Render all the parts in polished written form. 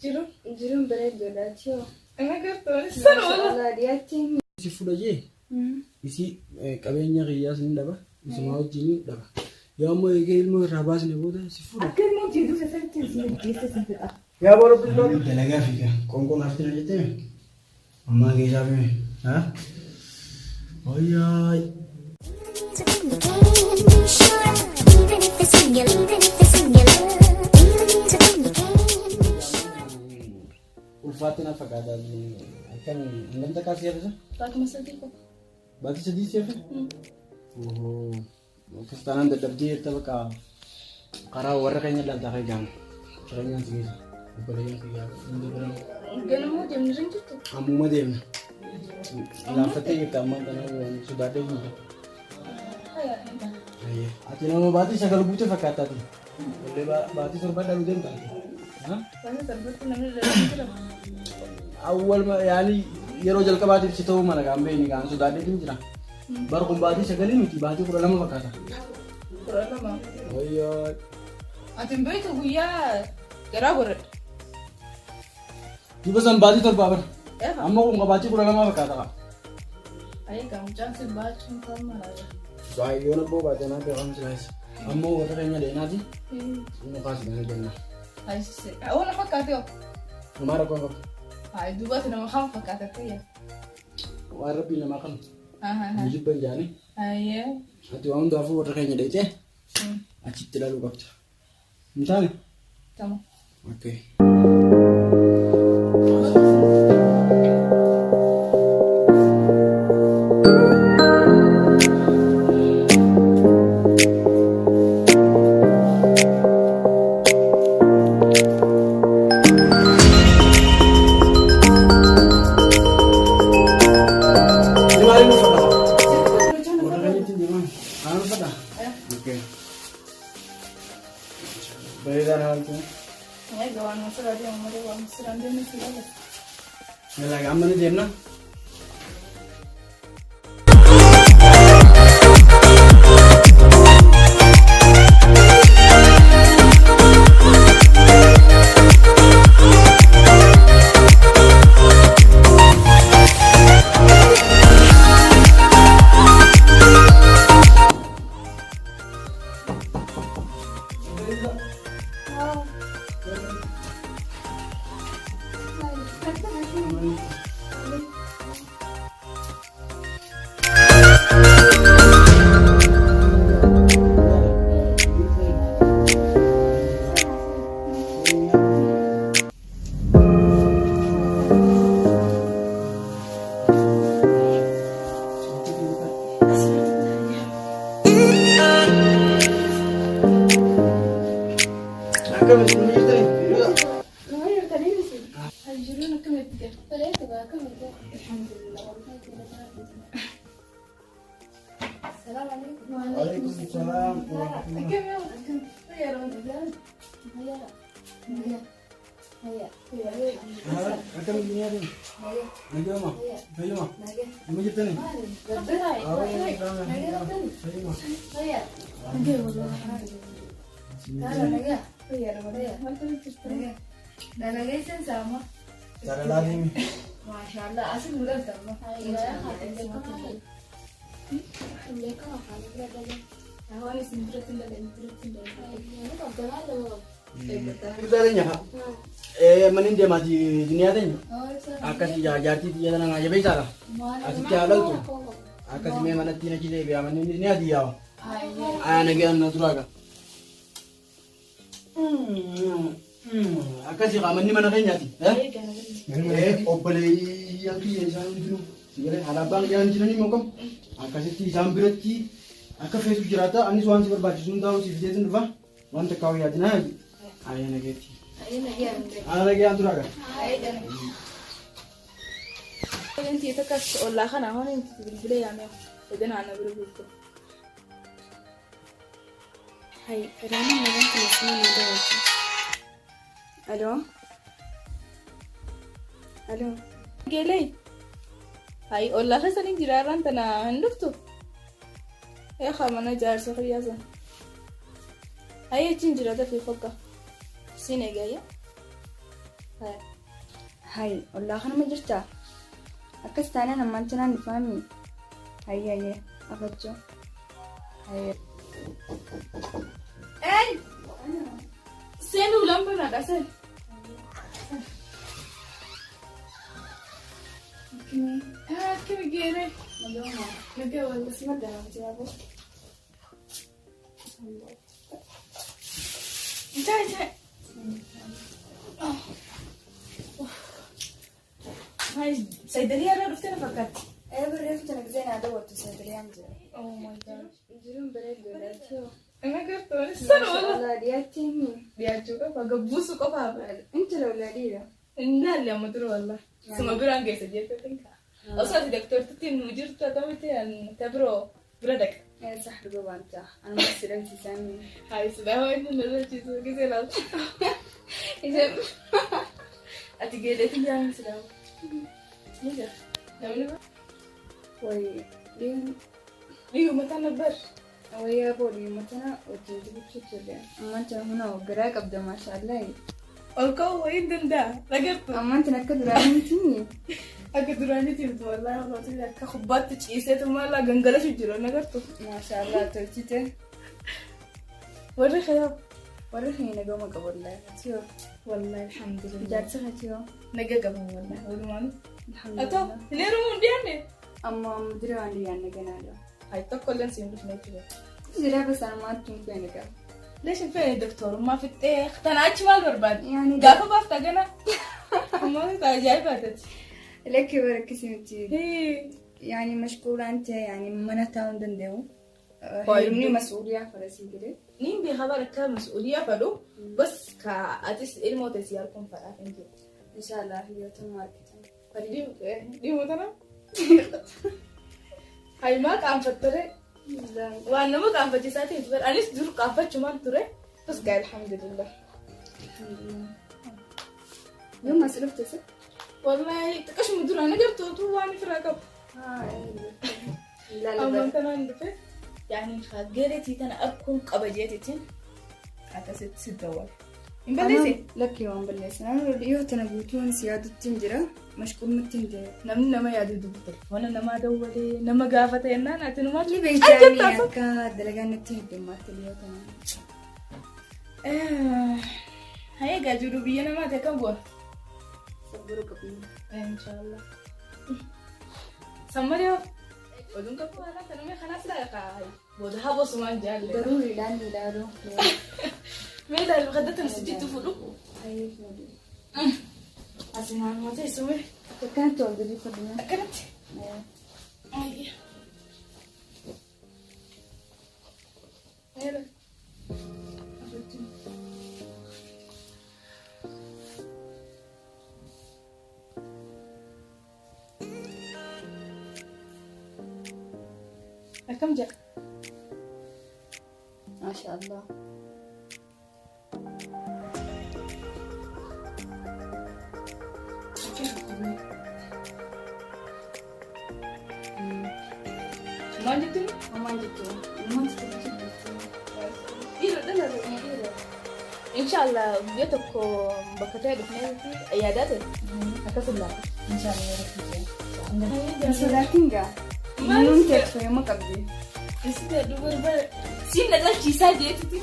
jiru? Jiruun bareeddoodhaati yoo. Ana gartoon sana wala. Alaadiyaatti. Si fudhajee isi qabeenya qiyyaas ni dhaba isuma wajjin ni dhaba yoo ammoo eegee ilmoo irraa baasne booda si fudha. Akka ilmoo jiiduu keessatti isin geesse sin fedha. Yaa boora biloon dalagaa fiiga qoonqoon haftina jettee ammaa geessaa fi haa oyyaay. Ulfaatina fakkaata kan hangam takkaas yaadasa? Baatuma sadii qofa. Baatii sadii seefe? Kiristaanaan dadhabdee jirta bakka karaa warra keenya ilaaltaa kan ijaamu. Jireenyaan si keessa. Obboleeyyan si gaafata. Ganammoo deemni hin jirtu? Ammuma deemna. Laaffattee jirta ammaan kana sodaadhee jirta. Ati nama baatii sagal guute fakkaataati. Illee baatii torba dhaluu deemta. Baatii torbatti namni dhaluu jira. Awwal yaani yeroo jalqabaatiif si ta'uu mala kan beekni kan sodaadhee jira. Bara kun baatii sagalii miti baatii 12 fakkaata. 12. Wayyoo. Ati beektu guyyaa garaa godhadha. Duuba san baatii torbaa bara. Amma kun baatii 12 fakkaata. Ayi mucaan si baachuun kan maraadha. Baay'ee na booba janaa beekamu silaayis. Amma warra keenya deenaati. Inni kaasi kana jenna. Ayi si. Awwaala fakkaate yoo. Maara koo qabu. Ayi duubatti nama kan fakkaate ta'e. Waan rabbii namaa kan. Jibban jaanii. Ayyee. Ati waan hundaafuu warra keenya dheetee achitti ilaaluu qabda. Hin taane? Tama. Okay. Nggak aman aja na. Waalaikumsalam. Akan begini aja. Lagi apa? Lagi apa? Mau kita nih? Cara lagi nih. Masya Allah, asal mudah sama. Kita tanya kak, manin dia mati dunia tanya. Akas jajarti dia tanah aja bisa lah. Asik jalan tuh. Akas memang nanti nak kita biar manin dunia dia. Nagian naturaga. Akas sih kaman ni mana kaya nyati? Obbolei yang dia jangan dulu. Sekarang halabang yang jiran ni mungkin. Akas itu sambiratti. Akas Facebook jirata. Anis wan si berbaju sunda si video tu apa? Wan terkau ya dina. Ayah nageti. Ayah lagi anturaga. Yang kita kas Allah kan awak ni bila yang ni. Jadi nak berburu. Hai, kerana orang telefon ada lagi. Halo? Halo? Gelai. Hai, Allah kan sering jiraran tanah hendak tu. Ya, khamana jar sekalian. Hai, cing jirata fi fakka. Sini gaya. Hai, ollaa kanuma jirtaa? Akkas taanaan ammaan cinaan ifaami. Hayyee, afachuu. Hayyee. Ey! Seenu lamba na kasel. Kimi gere. Naga wala Simada na siya. Jai. Hai, saydaliya na rufte na fakat. Barreeffata nagzeenaa daawwattu sadariyaan jira. Oh my god. Jiruun bareedoodha jechuudha. Ana gartoon sana wala. Mashallah dhiyaattiin Dhiyaachuu qaba gabbuusu qofaaf. intala walaadhiidha. Indaalle amma tura walla. Suma biraan geessa jettee tinka. Osoo ati doktortitti nu jirtu akkamitti ta biroo bira dhaqa. Sax dhuga waanta. Anuma siransiisaan. Hai sudah ini nalachisu gisee laatu. Isee ati geedeetiin jaamin sudah. Nija. Namni ba? Way dhiyoon. Iyo mata nabbar. Wayyaa boodii matana wajjin dubbachuu turre. Ammaan tana hunaa garaa qabda maashaallah. Ol ka'uu wayiin danda'a. Dhagartu. Ammaan tana akka duraaniitiin. Akka duraaniitiin wallahi hawwatiin akka kubbaatti ciiseetu maallaa gangalashu jira nagartu. Maashaallah tolchite. Warri khayaab. Warri keenya gama qabu wallahi. Tiyoo. Wallahi alhamdulillah. Jaarsa tiyoo. Naga gaban wallahi. Walumaan. Atoo Alhamdulillah. hileeru mun dhiyaanne. Amma mudira waan dhiyaanne ganaadha. Hai tokko illee siin dhufne jira. Jira basaan maatti hin feene qaba. Leeshin feene doktorummaa fixxee tana achi maal barbaade? Yaani Gaafa baafta gana. Ammoo ajaa'ibaatati. لكي وركسي يعني مشغولة أنت يعني ما نتاون دندو هي مسؤولية فرسي كده نين بخبر كمسؤولية فلو بس كأتس الموت زياركم فأنتي إن شاء الله هي تماركتين دي مثلا هاي ما كان فترة وأنا ما كان فترة ساعتين تقول أنا سدور كافة شمال ترى بس قال الحمد لله يوم ما سلفت سه والله تكش مدور أنا جبت تو وأنا في ركب لا أما لا أنت ما عندك يعني خاجرتي أنا أكون قبضيتي أتست سدوار إمبليزي لك يوم بلس أنا اليوم تنبوتون سيادة تنجرة مشغول متنجرة نما يا دودو وانا نما دولي نما قافته إننا ناتنو ما ليه بيجاني أكا دلقان نتهدم ما تليو تمام هيا قاجرو بينا ما تكبر صبروا قبل إن شاء الله سمريو ودون كفو أنا تنمي خلاص لا يقاعي بودها بصمان جال ضروري لاني دارو ميدا الغدة نسجد تفلو أي أسمع ما تسوي كانت تولدي فضلنا أكلت أي هلا كم جاء؟ ما شاء الله ما جبتني؟ وما جبتوا ما جبتوا إن شاء الله بيتك بكتير بنيتي عيادات أكفل لك إن شاء الله يا رب بس لكن قا ما ننتج ما قبلي نسيت أدور بر سينا ده شيء ساجيتي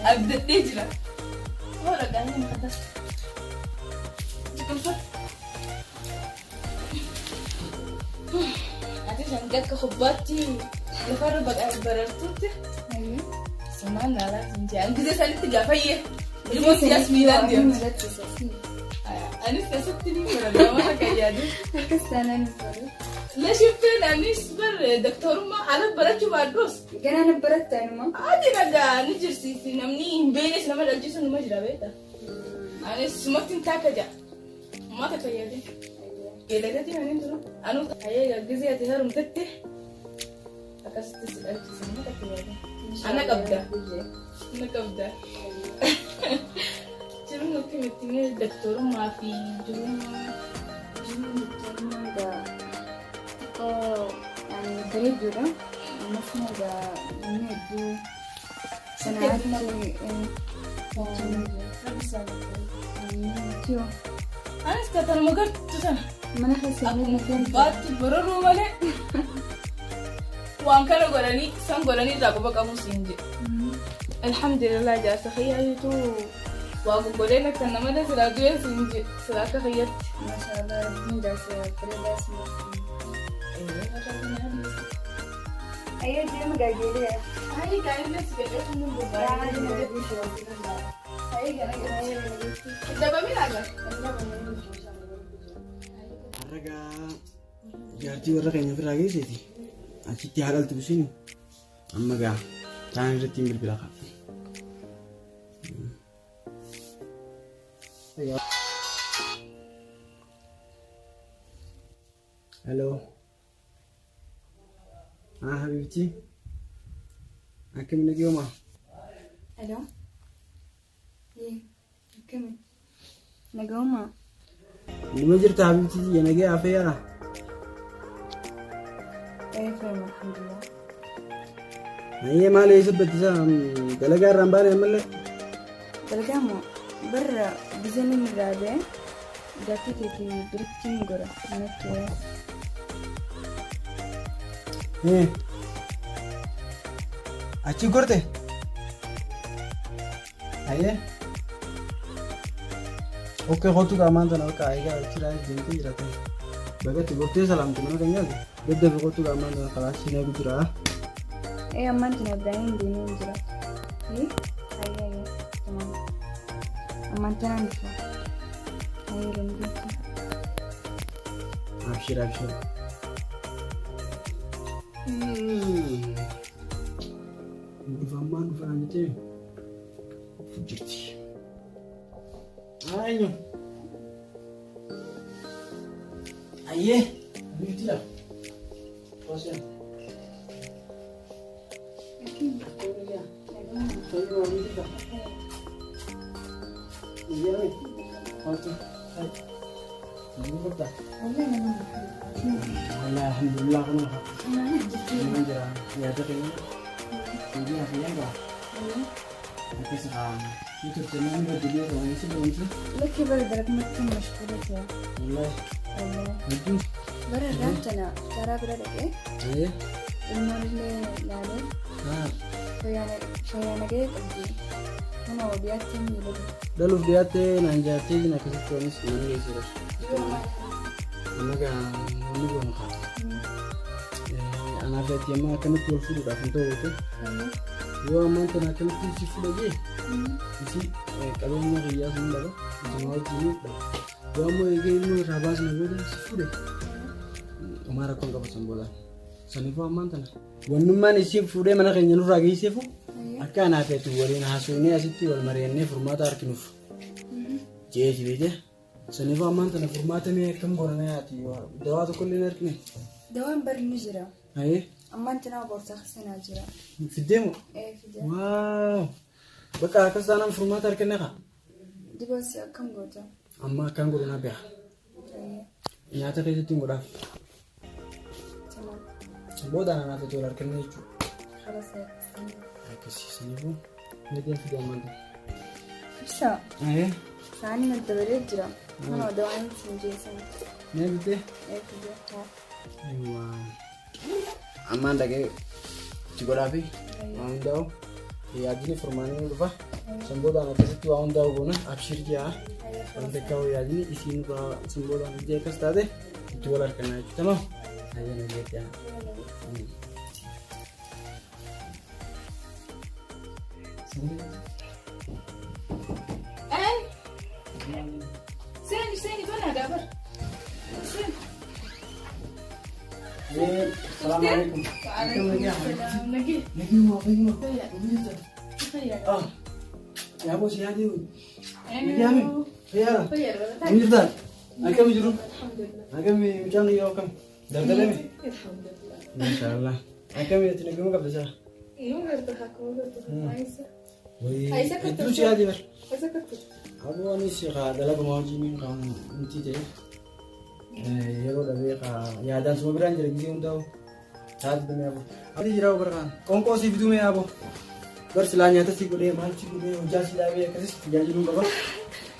أبدأ تجرا ورا قاعدين نخدش تكفى عشان جاك خباتي لفرق بقى بررتوتي أيوة سمان لا انتي انت زي سالت جافيه الموت ياسمين دي انا سالتني ولا ما كيادي كستانا نفرق لا شفتين اني صبر دكتور ما على براتو بادوس كنا نبرت أنا ما عادي نجا نجرسي في نمني بينس لما الجيس انه ما جرى بيتا انا سمعت انت كجا ما تكيادي كده دي من انتو انا هي الجزيه تهرم تته اكست سالت سمعت كيادي أنا كبدة جرو نوكي متني الدكتور ما في جرو ده يعني بريد جدا المفهوم ده نيدو سنعرف تيو Anis katan magar tutan. Mana hasilnya kan? Batu beruru male. Wan kana golani san golani da baba kamu sinje. Alhamdulillah ja sakhiya tu. Wa go golena kan namada sira duwe sinje. Sira ka khayat. Masyaallah dinda se predas mo. Ayo dia magagili ya. Ay kain na sige ko nung baba. Ay magagili. Ay gana. Daba minaga. Harga jaartii warra keenya ofirraa geesseeti. Achitti haadhaltu bisiin amma gaa taan irratti hin bilbila qaba. Hello. Habibti. Akkam nageema? Hello. Akkam nageema? Nima jirta Habibti ya nagee afee yara. Fahim alhamdulillah. Nayee maal eessa battisa dalagaa irraan baane ammallee? Dalagaa moo barra bizaanii miraadee gaaffii keetii birittiin gora natti. Achi gorte? Ayee? Okkee kootu qaamaan tana bakka egaa achiraa deemtee jiraate. Bagatti gortee salaamtu nama kan nyaatu. Daddafi kootu qaamaan tana karaa siinaa jira. Ammaan tana Ibrahim deemee jira. Ayee tamam. Ammaan tana nufa. Ayee lamdiiti. Abshir. Dhufammaan dhufaan jettee jirti. Eenyu? Ayyee biifti dha. Tooseen. Alhamdulillah kamu jira ya tapi ini hasilnya enggak tapi sekarang itu teman berdua orang itu belum لك برا ممكن مشكلة يا والله والله برا رانتنا ترى برا لك إيه ايه المر اللي لاله فيعني جاي قدي أنا وديات تاني لك lalu dia teh nanjati nak kasih tulis ini guys Anaga nungu nka. Anaga tiama kami tuh fudu dah pintu itu. Gua mantan kami tuh si fudu je. Isi kalau mau ria semua dah. Semua itu. Gua mau ingin rabas naga dah si fudu. Kemana kau nggak pasang bola? Sanifu mantan. Wannu man isi fudu mana kayaknya lu ragi isi fu. Akan apa itu walin hasilnya asitti wal marianne formata arkinuf. Jadi deh. Sanifu amanta na formata me kam gorana yaati dawa to kulli narkne دوام بر نجرة aye أما أنت نابور تخسنا جرا في الديمو إيه في ده واو بقى كسانا formata arkne ka دي بس كم قوتا amma kan gorana biya إيه nya ta kai tingo da تمام boda na ta to arkne chu خلاص kasi sanifu ne dia fi amanta بس aye ثاني من الدوري جرا أنا دوام سنجي سن ne bite إيه في ده aywa amanda ke chigorafi andao yaadini formani dhufa samboodaan akkasitti waa hundaa goona abshir jaa wanta kaa'u yaadini isiin baa samboodaan hojii akkas taate itti wal harkanaa jechuudha tamaa ayyana jeetti سيني فانا دابر السلام عليكم نجي يا ابو سيادي يا امين خيار امير دار كم يجرون كم يجان يوكم دردلمي الحمد لله ما شاء الله كم يتنقموا قبل سنه يوم غيرتها عايزة وي عايزة كتر. انتو سيادي بر عايزة كتر ابو اني شيخا دلق موجين كان انتي تي yeroo dhabee yaadaan suma biraan jira gisee hundaa'u taati dumee abu ati jiraa'u barkaan qoonqoo siif dumee abu bar silaa nyaata si godhee maal si godhee hojjaa si dhaabee akkasis tajaajiluu qaba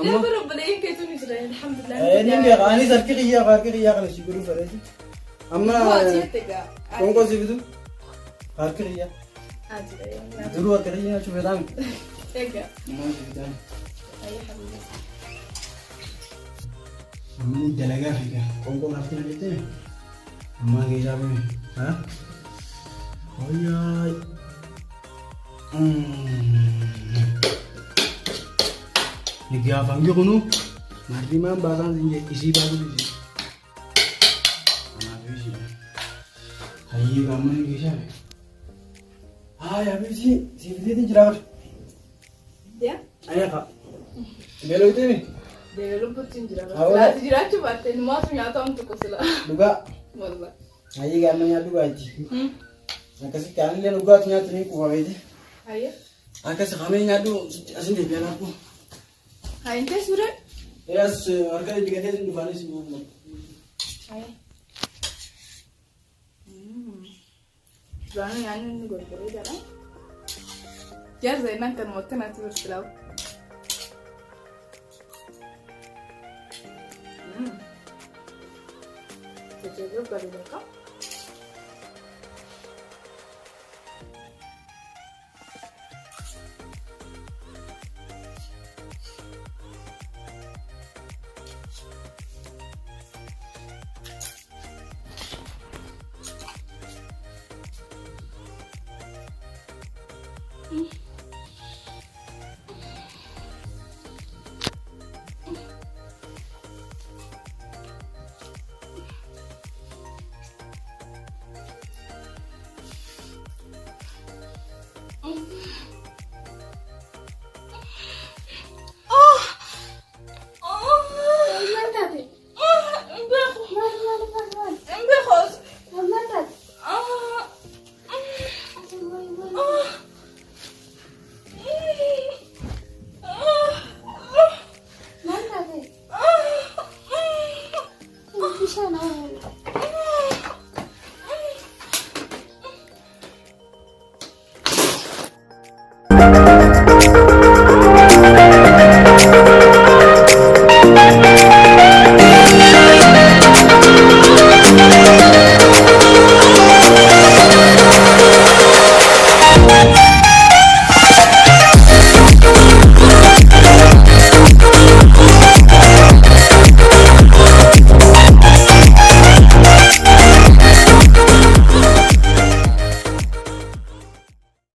لا برب بلاقيك كيتوني إسرائيل الحمد لله إني بيغاني سركي غيا كلا شيء فريسي أما كونكو سيفدو هاركي غيا دروا كرينا شو بدان تيجا ما بدان أي حبيبي أما جلعة فيك كونكو هاركي نجتة أما غيا بمي ها أياي Nikia fangi kunu, mari mam basan sinje isi bagu isi. Anak isi. Ayi kamu ni kisah. Ya bisi, si bisi jerawat. dia Ayah kak. Belo itu ni. belum putin jerawat Awal. lah jerawat coba ten mau ternyata untuk kusila Duga. wallah Ayi kamu nya duga aji. Nak kasih kalian lihat duga ternyata ni kuah ini. ayo Akas kami ngadu asin deh biar aku. ayo ente surat Yes, harga dikasih di mana sih bu? ayo Jangan nyanyi gue beri darah. Jar Zainal kan mau kena tuh berselau. Coba beri mereka.